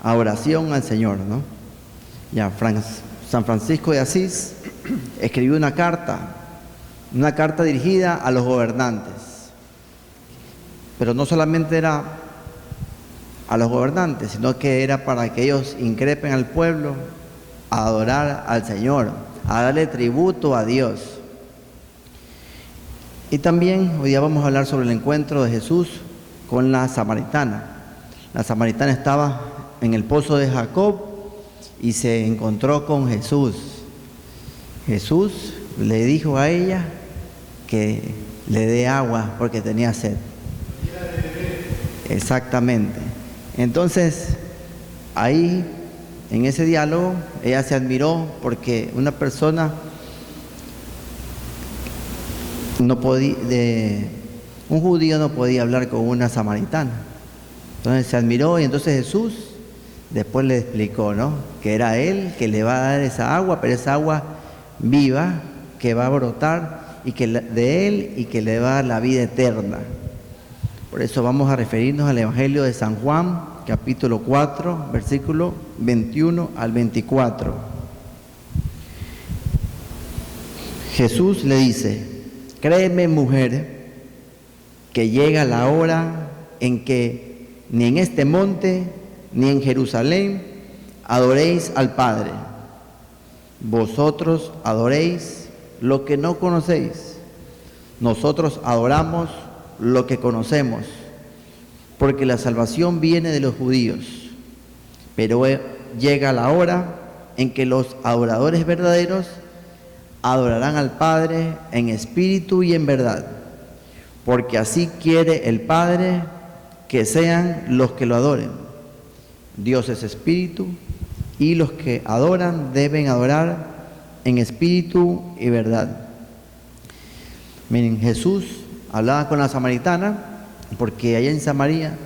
oración al Señor, ¿no? Ya San Francisco de Asís escribió una carta dirigida a los gobernantes, pero no solamente era a los gobernantes, sino que era para que ellos increpen al pueblo a adorar al Señor, a darle tributo a Dios. Y también hoy día vamos a hablar sobre el encuentro de Jesús con la samaritana. La samaritana estaba en el pozo de Jacob y se encontró con Jesús. Jesús le dijo a ella que le dé agua porque tenía sed. Exactamente. Entonces, ahí, en ese diálogo, ella se admiró porque una persona no podía, un judío no podía hablar con una samaritana. Entonces se admiró y entonces Jesús después le explicó, ¿no? Que era Él que le va a dar esa agua, pero esa agua viva que va a brotar y que de Él y que le va a dar la vida eterna. Por eso vamos a referirnos al Evangelio de San Juan, capítulo 4, versículo 21 al 24. Jesús le dice: créeme, mujer, que llega la hora en que ni en este monte ni en Jerusalén adoréis al Padre. Vosotros adoréis lo que no conocéis. Nosotros adoramos lo que conocemos, porque la salvación viene de los judíos. Pero llega la hora en que los adoradores verdaderos adorarán al Padre en espíritu y en verdad, porque así quiere el Padre que sean los que lo adoren. Dios es espíritu y los que adoran deben adorar en espíritu y verdad. Miren, Jesús hablaba con la samaritana porque allá en Samaria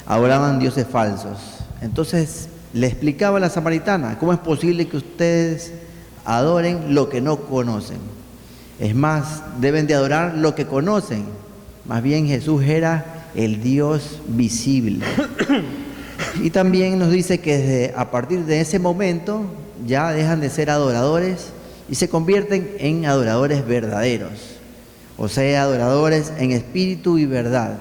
adoraban dioses falsos. Entonces le explicaba a la samaritana: ¿cómo es posible que ustedes adoren lo que no conocen? Es más, deben de adorar lo que conocen. Más bien Jesús era el Dios visible. Y también nos dice que a partir de ese momento ya dejan de ser adoradores y se convierten en adoradores verdaderos. O sea, adoradores en espíritu y verdad.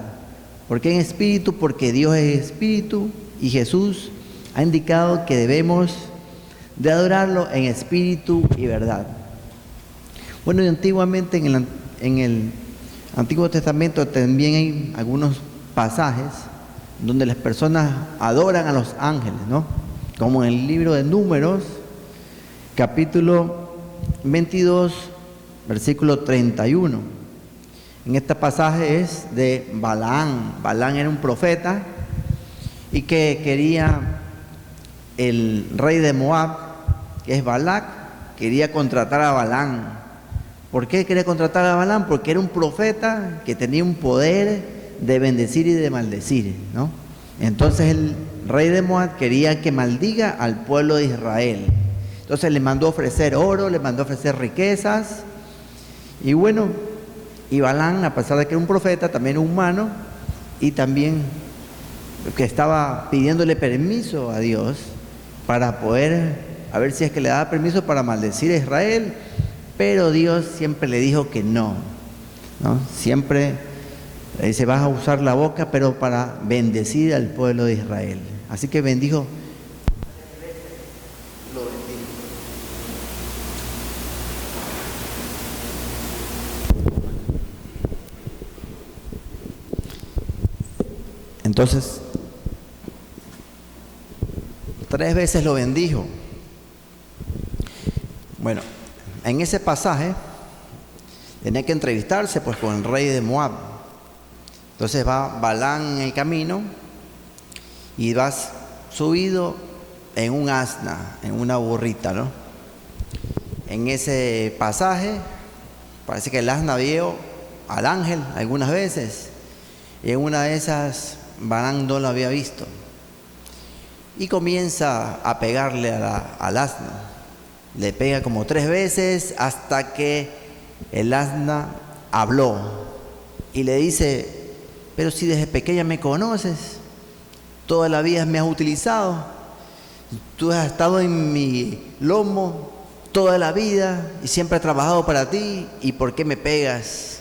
¿Por qué en espíritu? Porque Dios es espíritu y Jesús ha indicado que debemos de adorarlo en espíritu y verdad. Bueno, y antiguamente en el Antiguo Testamento también hay algunos pasajes donde las personas adoran a los ángeles, ¿no? Como en el libro de Números, capítulo 22, versículo 31. En este pasaje es de Balaam. Balaam era un profeta y que quería el rey de Moab, que es Balac, quería contratar a Balaam. ¿Por qué quería contratar a Balaam? Porque era un profeta que tenía un poder de bendecir y de maldecir, ¿no? Entonces el rey de Moab quería que maldiga al pueblo de Israel. Entonces le mandó ofrecer oro, le mandó ofrecer riquezas. Y bueno, y Balaam, a pesar de que era un profeta, también humano, y también que estaba pidiéndole permiso a Dios para poder, a ver si es que le daba permiso para maldecir a Israel, pero Dios siempre le dijo que no, ¿no? Siempre le dice: vas a usar la boca, pero para bendecir al pueblo de Israel. Así que bendijo. Entonces, 3 veces lo bendijo. Bueno, en ese pasaje tenía que entrevistarse pues con el rey de Moab. Entonces va Balaam en el camino y vas subido en un asna, en una burrita, ¿no? En ese pasaje parece que el asna vio al ángel algunas veces y en una de esas Balaam no lo había visto y comienza a pegarle al asna. Le pega como 3 veces hasta que el asna habló y le dice: pero si desde pequeña me conoces, toda la vida me has utilizado Tú has estado en mi lomo toda la vida y siempre he trabajado para ti, ¿y por qué me pegas?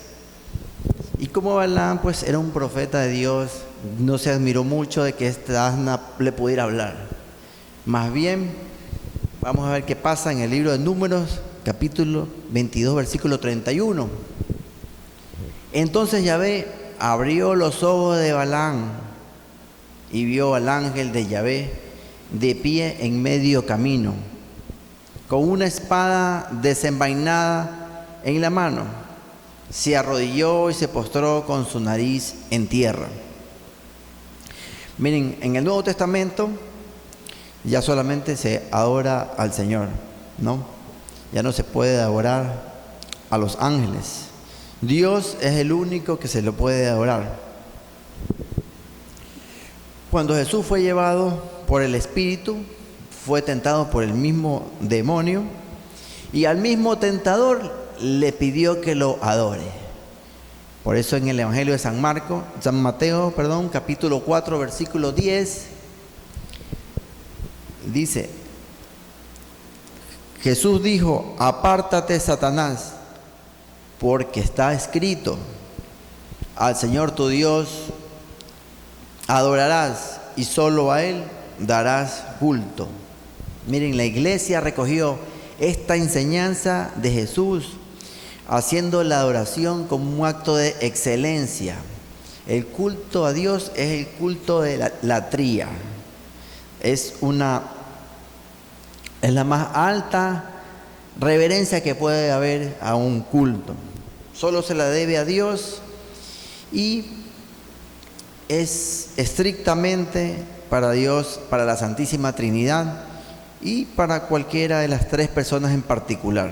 Y como Balaam pues era un profeta de Dios, no se admiró mucho de que esta asna le pudiera hablar. Más bien, vamos a ver qué pasa en el libro de Números, capítulo 22, versículo 31. Entonces Yahvé abrió los ojos de Balaam y vio al ángel de Yahvé de pie en medio camino, con una espada desenvainada en la mano. Se arrodilló y se postró con su nariz en tierra. Miren, en el Nuevo Testamento ya solamente se adora al Señor, ¿no? Ya no se puede adorar a los ángeles. Dios es el único que se lo puede adorar. Cuando Jesús fue llevado por el Espíritu, fue tentado por el mismo demonio y al mismo tentador le pidió que lo adore. Por eso en el Evangelio de San Mateo, capítulo 4, versículo 10, dice: Jesús dijo: apártate, Satanás, porque está escrito, al Señor tu Dios adorarás y solo a Él darás culto. Miren, la iglesia recogió esta enseñanza de Jesús, haciendo la adoración como un acto de excelencia. El culto a Dios es el culto de la latría. Es la más alta reverencia que puede haber a un culto. Solo se la debe a Dios y es estrictamente para Dios, para la Santísima Trinidad y para cualquiera de las tres personas en particular,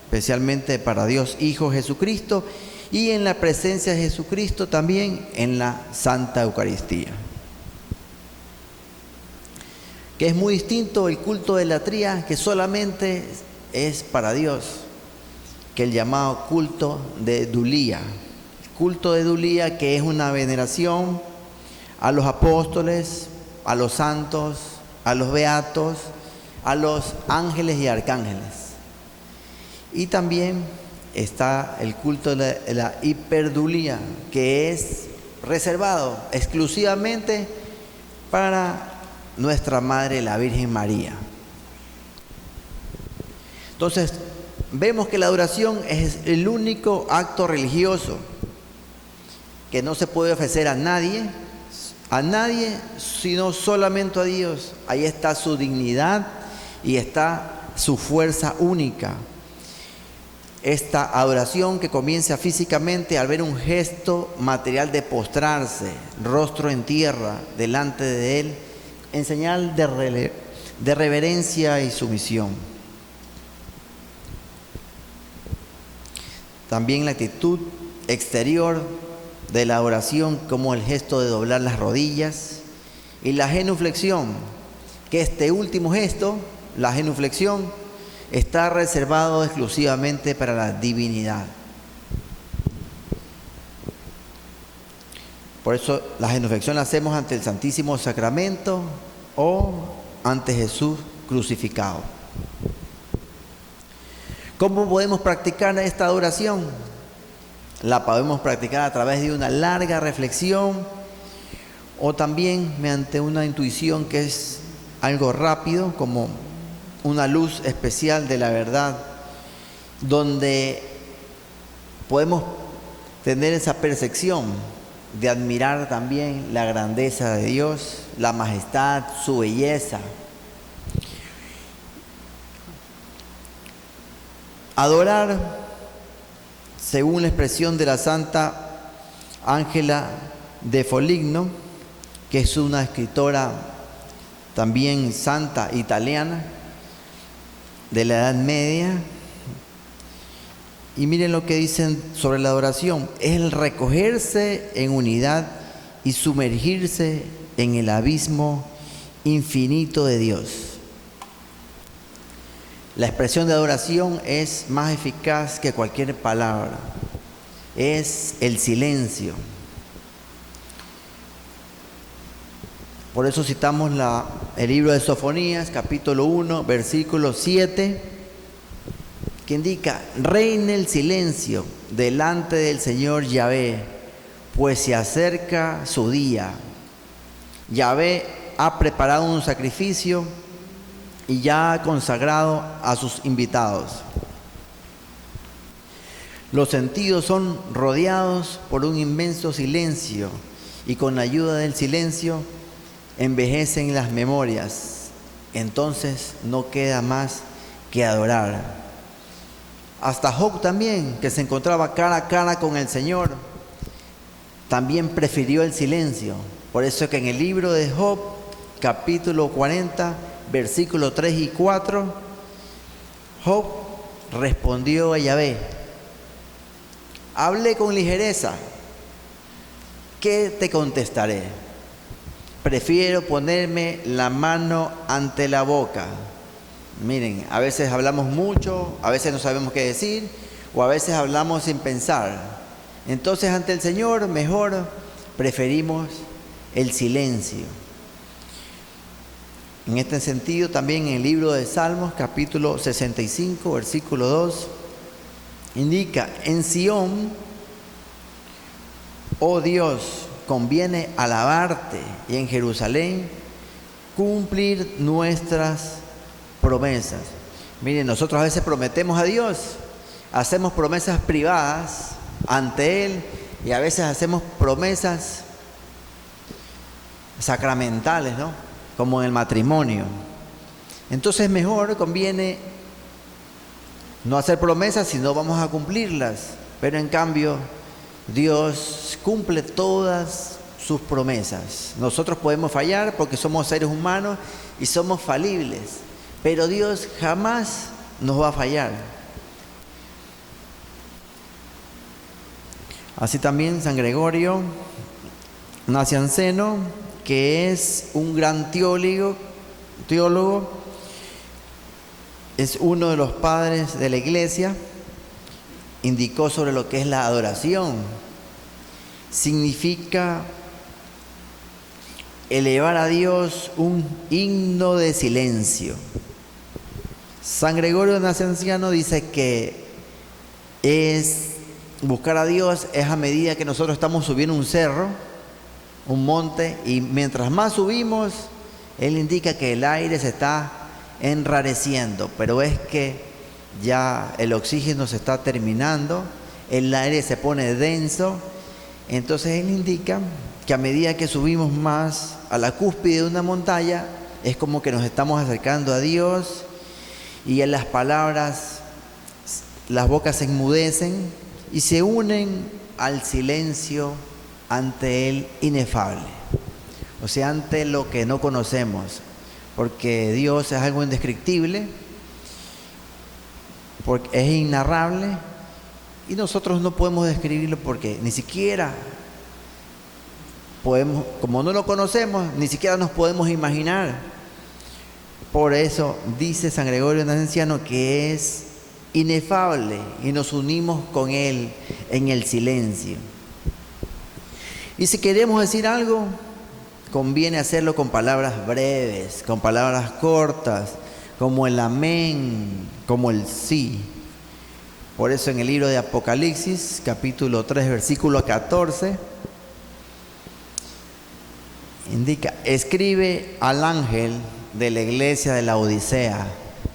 especialmente para Dios Hijo Jesucristo y en la presencia de Jesucristo también en la Santa Eucaristía. Que es muy distinto el culto de latría, que solamente es para Dios, que el llamado culto de Dulía. El culto de Dulía, que es una veneración a los apóstoles, a los santos, a los beatos, a los ángeles y arcángeles. Y también está el culto de la hiperdulía, que es reservado exclusivamente para nuestra Madre, la Virgen María. Entonces, vemos que la adoración es el único acto religioso que no se puede ofrecer a nadie, sino solamente a Dios. Ahí está su dignidad y está su fuerza única. Esta adoración que comienza físicamente al ver un gesto material de postrarse, rostro en tierra, delante de Él, en señal de reverencia y sumisión. También la actitud exterior de la adoración, como el gesto de doblar las rodillas, y la genuflexión, que este último gesto, la genuflexión, está reservado exclusivamente para la divinidad. Por eso la genuflexión la hacemos ante el Santísimo Sacramento o ante Jesús crucificado. ¿Cómo podemos practicar esta adoración? La podemos practicar a través de una larga reflexión o también mediante una intuición que es algo rápido, como una luz especial de la verdad, donde podemos tener esa percepción de admirar también la grandeza de Dios, la majestad, su belleza. Adorar, según la expresión de la Santa Ángela de Foligno, que es una escritora también santa italiana de la Edad Media, y miren lo que dicen sobre la adoración: es el recogerse en unidad y sumergirse en el abismo infinito de Dios. La expresión de adoración es más eficaz que cualquier palabra. Es el silencio. Por eso citamos el libro de Sofonías, capítulo 1, versículo 7, que indica: reine el silencio delante del Señor Yahvé, pues se acerca su día. Yahvé ha preparado un sacrificio y ya ha consagrado a sus invitados. Los sentidos son rodeados por un inmenso silencio, y con la ayuda del silencio envejecen las memorias. Entonces no queda más que adorar. Hasta Job también, que se encontraba cara a cara con el Señor, también prefirió el silencio. Por eso que en el libro de Job, capítulo 40, versículos 3 y 4, Job respondió a Yahvé: hablé con ligereza, ¿qué te contestaré? Prefiero ponerme la mano ante la boca. Miren, a veces hablamos mucho, a veces no sabemos qué decir, o a veces hablamos sin pensar. Entonces, ante el Señor, mejor preferimos el silencio. En este sentido, también en el libro de Salmos, capítulo 65, versículo 2, indica: en Sión, oh Dios, conviene alabarte, y en Jerusalén cumplir nuestras promesas. Miren, nosotros a veces prometemos a Dios, hacemos promesas privadas ante Él, y a veces hacemos promesas sacramentales, ¿no? Como en el matrimonio. Entonces mejor conviene no hacer promesas, sino vamos a cumplirlas. Pero en cambio, Dios cumple todas sus promesas. Nosotros podemos fallar porque somos seres humanos y somos falibles, pero Dios jamás nos va a fallar. Así también San Gregorio Nacianceno, que es un gran teólogo, es uno de los padres de la Iglesia, indicó sobre lo que es la adoración. Significa elevar a Dios un himno de silencio. San Gregorio Nacianceno dice que buscar a Dios es a medida que nosotros estamos subiendo un cerro, un monte, y mientras más subimos, él indica que el aire se está enrareciendo, pero es que ya el oxígeno se está terminando, el aire se pone denso. Entonces él indica que a medida que subimos más a la cúspide de una montaña, es como que nos estamos acercando a Dios, y en las palabras, las bocas se enmudecen y se unen al silencio ante el inefable, o sea, ante lo que no conocemos, porque Dios es algo indescriptible, porque es inarrable, y nosotros no podemos describirlo porque ni siquiera podemos, como no lo conocemos, ni siquiera nos podemos imaginar. Por eso dice San Gregorio Nacianceno que es inefable y nos unimos con Él en el silencio. Y si queremos decir algo, conviene hacerlo con palabras breves, con palabras cortas, como el amén, como el sí. Por eso en el libro de Apocalipsis, capítulo 3, versículo 14, indica: escribe al ángel de la iglesia de la Odisea.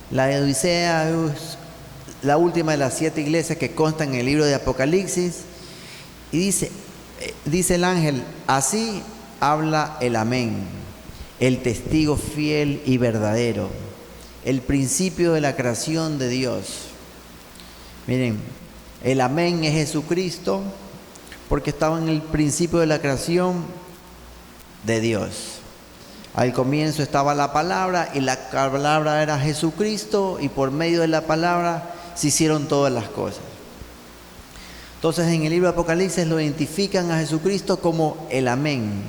La Odisea es la última de las 7 iglesias que constan en el libro de Apocalipsis, y dice el ángel: así habla el amén, el testigo fiel y verdadero, el principio de la creación de Dios. Miren, el amén es Jesucristo, porque estaba en el principio de la creación de Dios. Al comienzo estaba la palabra, y la palabra era Jesucristo, y por medio de la palabra se hicieron todas las cosas. Entonces en el libro de Apocalipsis lo identifican a Jesucristo como el amén.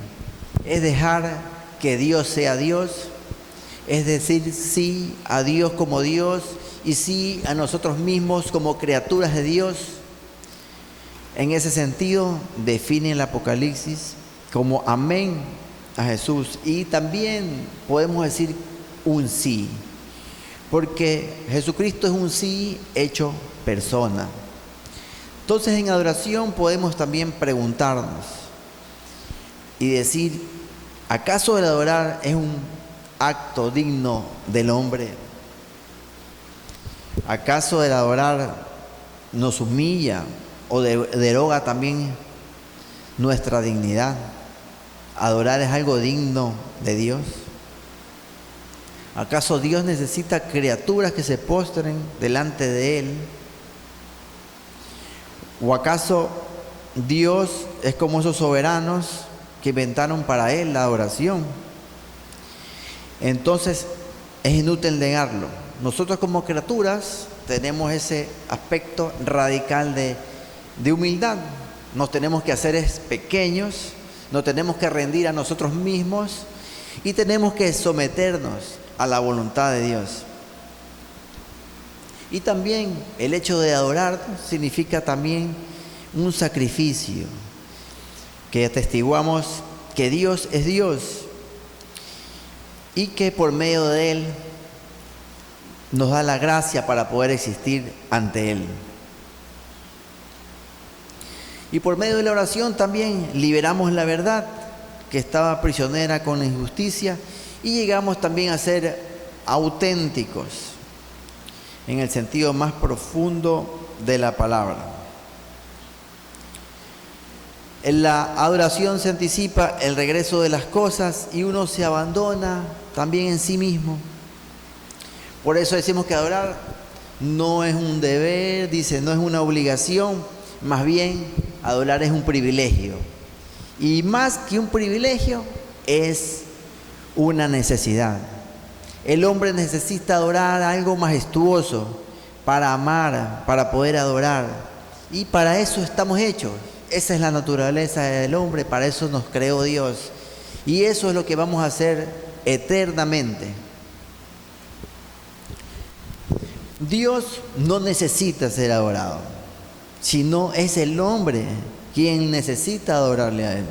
Es dejar que Dios sea Dios, es decir sí a Dios como Dios y sí a nosotros mismos como criaturas de Dios. En ese sentido define el Apocalipsis como amén a Jesús. Y también podemos decir un sí, porque Jesucristo es un sí hecho persona. Entonces en adoración podemos también preguntarnos y decir, ¿acaso el adorar es un acto digno del hombre? ¿Acaso el adorar nos humilla o deroga también nuestra dignidad? ¿Adorar es algo digno de Dios? ¿Acaso Dios necesita criaturas que se postren delante de Él? ¿O acaso Dios es como esos soberanos que inventaron para Él la adoración? Entonces es inútil negarlo. Nosotros como criaturas tenemos ese aspecto radical de humildad. Nos tenemos que hacer pequeños, nos tenemos que rendir a nosotros mismos y tenemos que someternos a la voluntad de Dios. Y también el hecho de adorar significa también un sacrificio, que atestiguamos que Dios es Dios y que por medio de Él nos da la gracia para poder existir ante Él. Y por medio de la oración también liberamos la verdad que estaba prisionera con la injusticia y llegamos también a ser auténticos en el sentido más profundo de la palabra. En la adoración se anticipa el regreso de las cosas y uno se abandona también en sí mismo. Por eso decimos que adorar no es un deber, dice, no es una obligación, más bien adorar es un privilegio. Y más que un privilegio, es una necesidad. El hombre necesita adorar algo majestuoso para amar, para poder adorar. Y para eso estamos hechos. Esa es la naturaleza del hombre, para eso nos creó Dios. Y eso es lo que vamos a hacer eternamente. Dios no necesita ser adorado, sino es el hombre quien necesita adorarle a Él.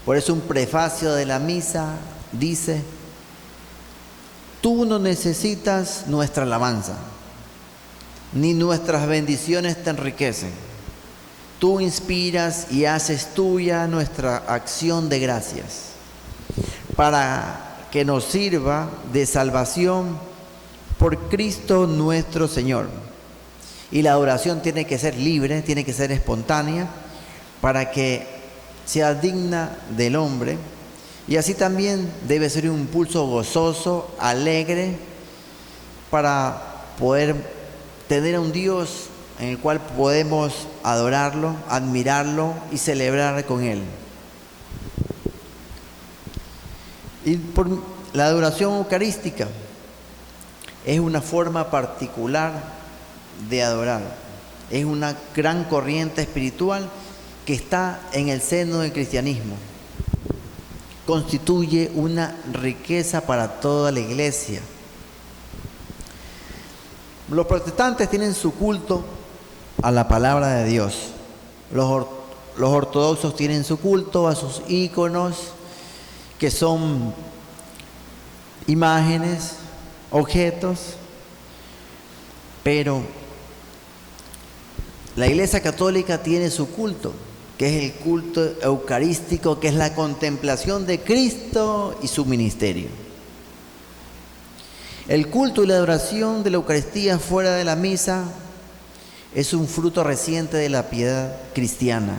Por eso un prefacio de la misa dice: tú no necesitas nuestra alabanza, ni nuestras bendiciones te enriquecen. Tú inspiras y haces tuya nuestra acción de gracias, para que nos sirva de salvación por Cristo nuestro Señor. Y la adoración tiene que ser libre, tiene que ser espontánea, para que sea digna del hombre. Y así también debe ser un impulso gozoso, alegre, para poder tener a un Dios en el cual podemos adorarlo, admirarlo y celebrar con Él. Y por la adoración eucarística es una forma particular de adorar. Es una gran corriente espiritual que está en el seno del cristianismo. Constituye una riqueza para toda la iglesia. Los protestantes tienen su culto a la palabra de Dios. Los ortodoxos tienen su culto a sus íconos, que son imágenes, objetos. Pero la Iglesia Católica tiene su culto, que es el culto eucarístico, que es la contemplación de Cristo y su ministerio. El culto y la adoración de la Eucaristía fuera de la misa es un fruto reciente de la piedad cristiana,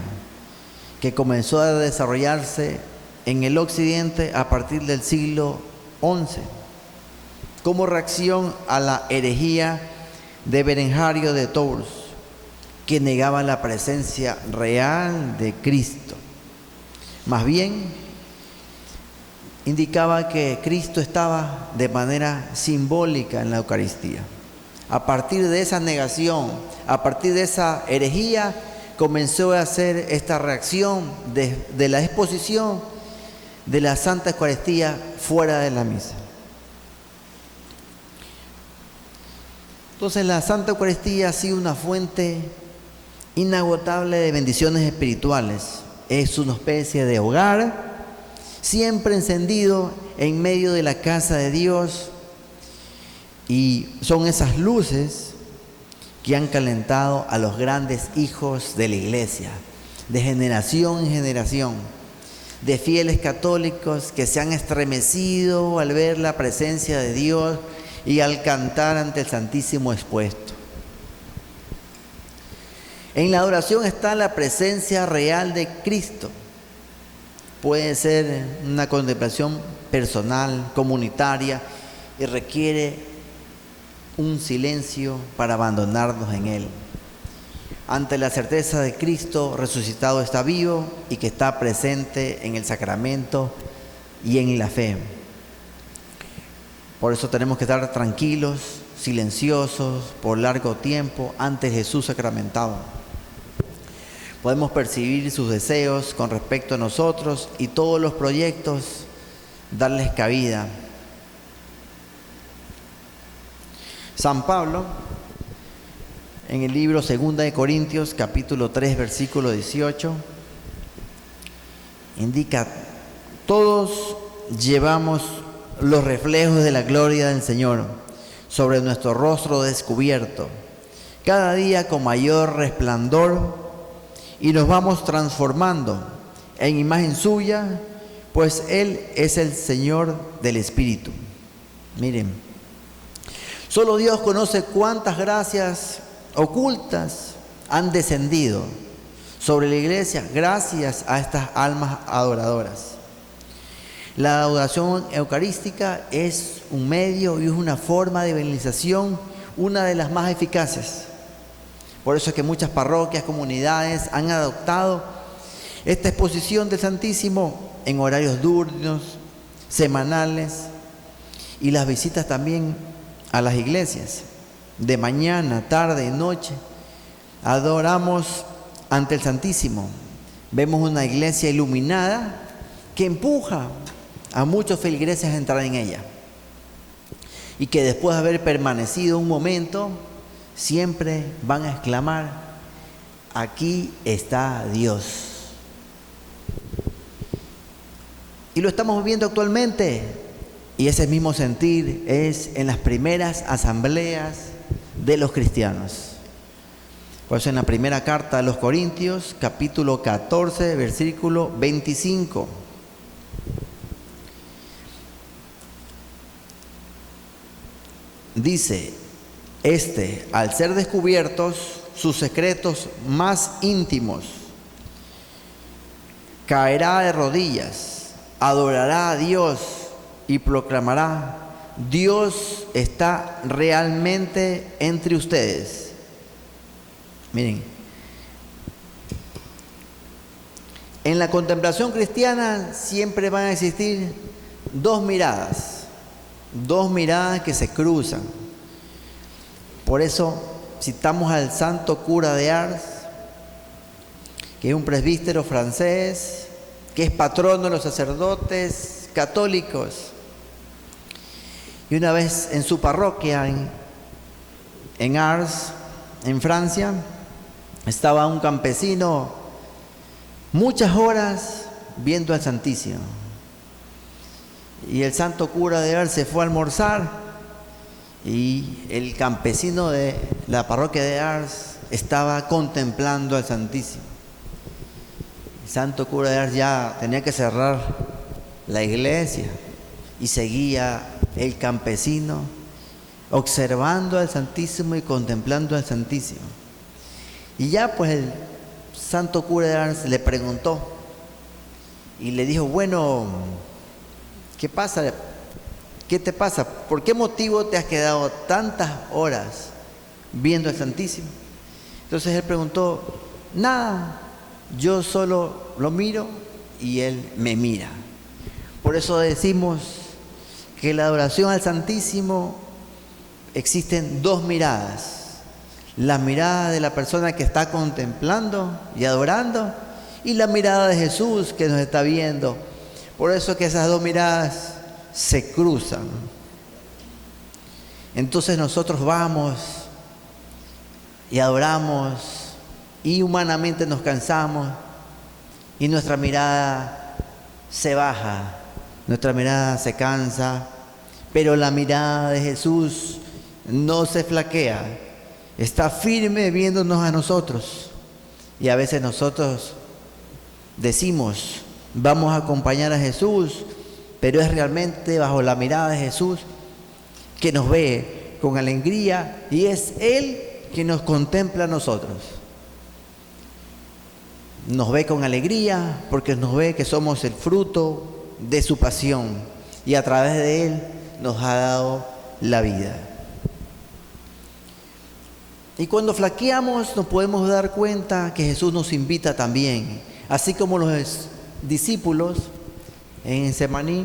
que comenzó a desarrollarse en el occidente a partir del siglo XI, como reacción a la herejía de Berengario de Tours, que negaba la presencia real de Cristo. Más bien, indicaba que Cristo estaba de manera simbólica en la Eucaristía. A partir de esa negación, a partir de esa herejía, comenzó a hacer esta reacción de la exposición de la Santa Eucaristía fuera de la misa. Entonces la Santa Eucaristía ha sido una fuente inagotable de bendiciones espirituales. Es una especie de hogar siempre encendido en medio de la casa de Dios, y son esas luces que han calentado a los grandes hijos de la iglesia, de generación en generación, de fieles católicos que se han estremecido al ver la presencia de Dios y al cantar ante el Santísimo expuesto. En la adoración está la presencia real de Cristo. Puede ser una contemplación personal, comunitaria, y requiere un silencio para abandonarnos en Él. Ante la certeza de Cristo resucitado está vivo y que está presente en el sacramento y en la fe. Por eso tenemos que estar tranquilos, silenciosos, por largo tiempo ante Jesús sacramentado. Podemos percibir sus deseos con respecto a nosotros y todos los proyectos, darles cabida. San Pablo, en el libro 2 de Corintios, capítulo 3, versículo 18, indica: todos llevamos los reflejos de la gloria del Señor sobre nuestro rostro descubierto, cada día con mayor resplandor, y nos vamos transformando en imagen suya, pues Él es el Señor del Espíritu. Miren, solo Dios conoce cuántas gracias ocultas han descendido sobre la iglesia gracias a estas almas adoradoras. La adoración eucarística es un medio y es una forma de evangelización, una de las más eficaces. Por eso es que muchas parroquias, comunidades han adoptado esta exposición del Santísimo en horarios diurnos, semanales, y las visitas también a las iglesias. De mañana, tarde y noche adoramos ante el Santísimo. Vemos una iglesia iluminada que empuja a muchos feligreses a entrar en ella, y que después de haber permanecido un momento siempre van a exclamar: aquí está Dios. Y lo estamos viviendo actualmente, y ese mismo sentir es en las primeras asambleas de los cristianos. Por eso en la primera carta a los Corintios, capítulo 14, versículo 25. Dice: al ser descubiertos sus secretos más íntimos, caerá de rodillas, adorará a Dios y proclamará: Dios está realmente entre ustedes. Miren, en la contemplación cristiana siempre van a existir dos miradas que se cruzan. Por eso citamos al santo cura de Ars, que es un presbítero francés, que es patrono de los sacerdotes católicos. Y una vez en su parroquia, en Ars, en Francia, estaba un campesino muchas horas viendo al Santísimo. Y el santo cura de Ars se fue a almorzar, y el campesino de la parroquia de Ars estaba contemplando al Santísimo. El santo cura de Ars ya tenía que cerrar la iglesia, y seguía el campesino observando al Santísimo y contemplando al Santísimo. Y ya pues el santo cura de Ars le preguntó y le dijo: bueno, ¿qué pasa? ¿Qué te pasa? ¿Por qué motivo te has quedado tantas horas viendo al Santísimo? Entonces él preguntó: nada, yo solo lo miro y él me mira. Por eso decimos que en la adoración al Santísimo existen dos miradas: la mirada de la persona que está contemplando y adorando, y la mirada de Jesús que nos está viendo. Por eso que esas dos miradas se cruzan. Entonces nosotros vamos y adoramos, y humanamente nos cansamos, y nuestra mirada se baja, nuestra mirada se cansa, pero la mirada de Jesús no se flaquea, está firme viéndonos a nosotros. Y a veces nosotros decimos, vamos a acompañar a Jesús, pero es realmente bajo la mirada de Jesús que nos ve con alegría y es Él que nos contempla a nosotros. Nos ve con alegría porque nos ve que somos el fruto de su pasión y a través de Él nos ha dado la vida. Y cuando flaqueamos nos podemos dar cuenta que Jesús nos invita también, así como los discípulos en Semaní,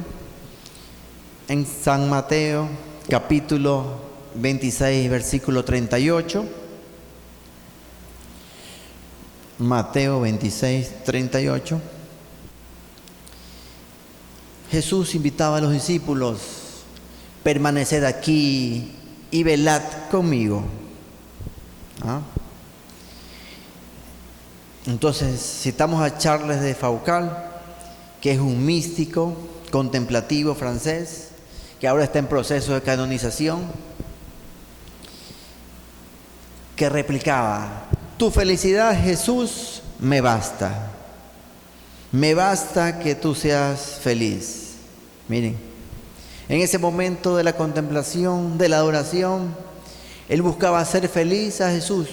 en San Mateo capítulo 26 versículo 38. Mateo 26, 38. Jesús invitaba a los discípulos, permaneced aquí y velad conmigo. Entonces citamos a Charles de Foucault, que es un místico contemplativo francés, que ahora está en proceso de canonización, que replicaba: tu felicidad, Jesús, me basta. Me basta que tú seas feliz. Miren, en ese momento de la contemplación, de la adoración, él buscaba hacer feliz a Jesús.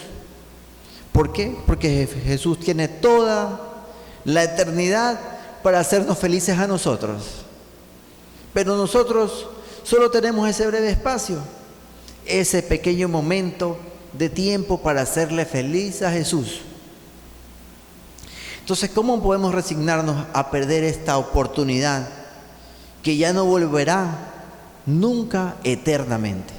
¿Por qué? Porque Jesús tiene toda la eternidad para hacernos felices a nosotros. Pero nosotros solo tenemos ese breve espacio, ese pequeño momento de tiempo para hacerle feliz a Jesús. Entonces, ¿cómo podemos resignarnos a perder esta oportunidad que ya no volverá nunca eternamente?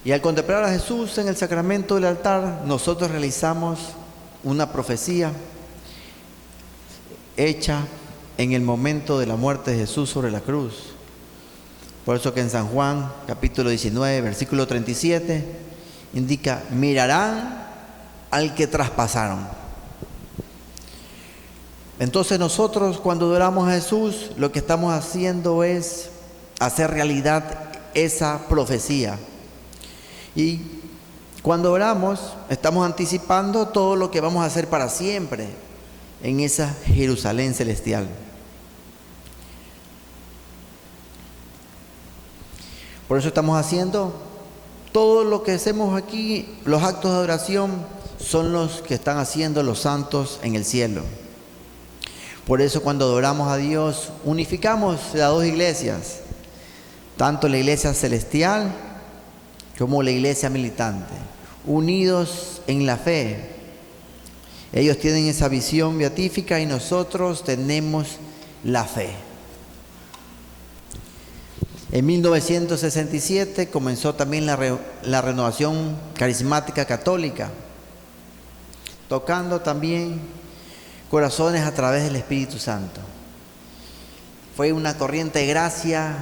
Y al contemplar a Jesús en el sacramento del altar, nosotros realizamos una profecía hecha en el momento de la muerte de Jesús sobre la cruz. Por eso que en San Juan, capítulo 19, versículo 37, indica: mirarán al que traspasaron. Entonces nosotros, cuando adoramos a Jesús, lo que estamos haciendo es hacer realidad esa profecía. Y cuando oramos, estamos anticipando todo lo que vamos a hacer para siempre en esa Jerusalén celestial. Por eso estamos haciendo todo lo que hacemos aquí. Los actos de adoración son los que están haciendo los santos en el cielo. Por eso cuando adoramos a Dios, unificamos las dos iglesias, tanto la iglesia celestial como la iglesia militante, unidos en la fe. Ellos tienen esa visión beatífica y nosotros tenemos la fe. En 1967 comenzó también la renovación carismática católica, tocando también corazones a través del Espíritu Santo. Fue una corriente de gracia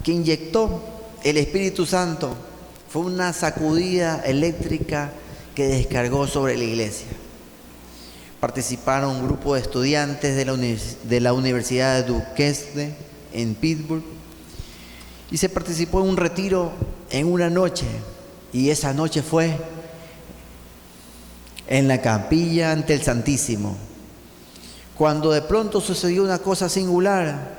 que inyectó el Espíritu Santo. Fue una sacudida eléctrica que descargó sobre la iglesia. Participaron un grupo de estudiantes de la Universidad de Duquesne en Pittsburgh y se participó en un retiro en una noche, y esa noche fue en la capilla ante el Santísimo, cuando de pronto sucedió una cosa singular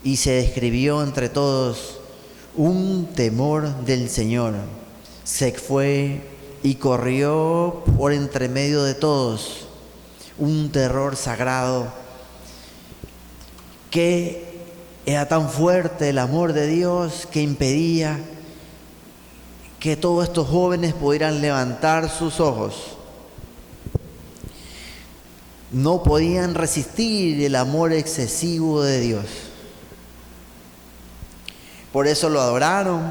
y se describió entre todos un temor del Señor. Se fue y corrió por entre medio de todos un terror sagrado, que era tan fuerte el amor de Dios que impedía que todos estos jóvenes pudieran levantar sus ojos. No podían resistir el amor excesivo de Dios. Por eso lo adoraron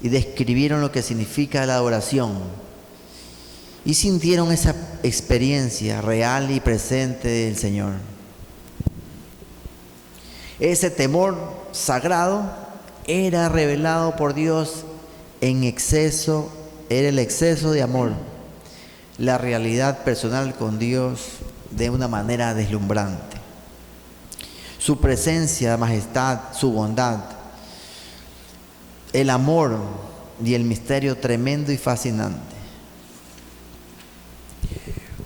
y describieron lo que significa la adoración. Y sintieron esa experiencia real y presente del Señor. Ese temor sagrado era revelado por Dios en exceso, era el exceso de amor. la realidad personal con Dios de una manera deslumbrante. Su presencia, majestad, su bondad, el amor y el misterio tremendo y fascinante.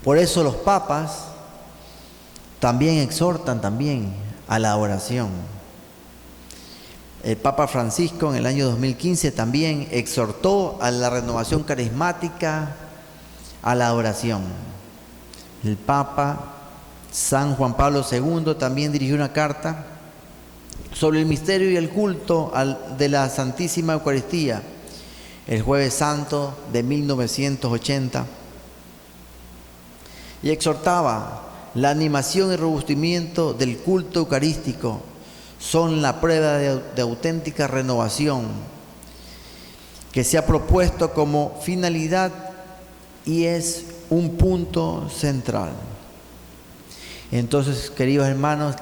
Por eso los papas también exhortan a la oración. El Papa Francisco en el año 2015 también exhortó a la renovación carismática, a la oración. El Papa San Juan Pablo II también dirigió una carta sobre el misterio y el culto de la Santísima Eucaristía el Jueves Santo de 1980 y exhortaba: la animación y robustecimiento del culto eucarístico son la prueba de auténtica renovación que se ha propuesto como finalidad y es un punto central. Entonces, queridos hermanos,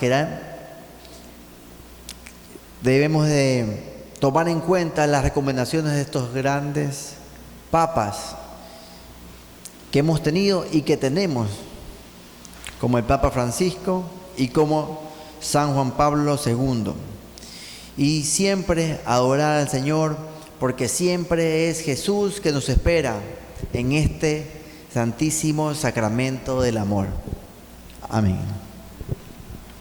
debemos de tomar en cuenta las recomendaciones de estos grandes papas que hemos tenido y que tenemos, como el Papa Francisco y como San Juan Pablo II. Y siempre adorar al Señor, porque siempre es Jesús que nos espera en este santísimo sacramento del amor. Amén.